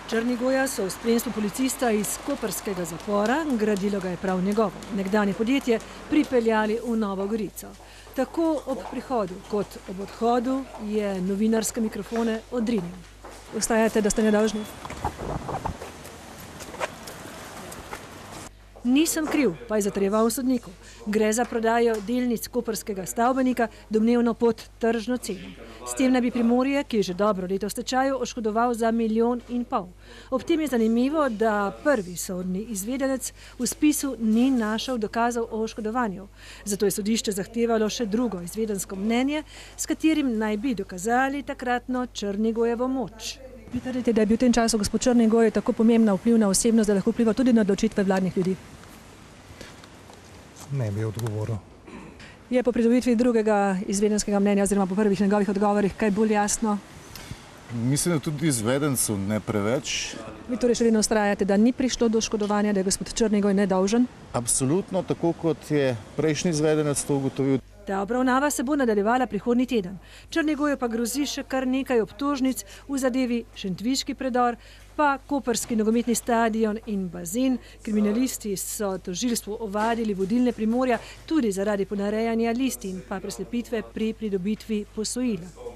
Črnigoja so v spremstvu policista iz koprskega zapora, gradilo ga je prav njegovo, nekdanje podjetje, pripeljali v Novo Gorico. Tako ob prihodu kot ob odhodu je novinarske mikrofone odrinil. Vztrajate, da ste nedolžni? Nisem kriv, pa je zatrjeval v sodniku. Gre za prodajo delnic koprskega stavbenika, domnevno pod tržno ceno. S tem naj bi Primorje, ki je že dobro leto v stečaju, oškodoval za 1,5 milijona. Ob tem je zanimivo, da prvi sodni izvedenec v spisu ni našel dokazov o oškodovanju. Zato je sodišče zahtevalo še drugo izvedensko mnenje, s katerim naj bi dokazali takratno Črnigojevo moč. Vi trdite, da je bil v tem času gospod Črnigoj tako pomembna vplivna osebnost, da lahko vpliva tudi na odločitve vladnih ljudi? Ne bi odgovoril. Je po pridobitvi drugega izvedenskega mnenja oziroma po prvih njegovih odgovorih kaj bolj jasno? Mislim, da tudi izvedencev ne preveč. Vi torej še vedno vztrajate, da ni prišlo do oškodovanja, da je gospod Črnigoj nedolžen? Absolutno, tako kot je prejšnji izvedenec to ugotovil. Ta obravnava se bo nadaljevala prihodnji teden. Črnigoju pa grozi še kar nekaj obtožnic v zadevi Šentviški predor, pa koprski nogometni stadion in bazen. Kriminalisti so tožilstvu ovadili vodilne Primorja tudi zaradi ponarejanja listin pa preslepitve pri pridobitvi posojila.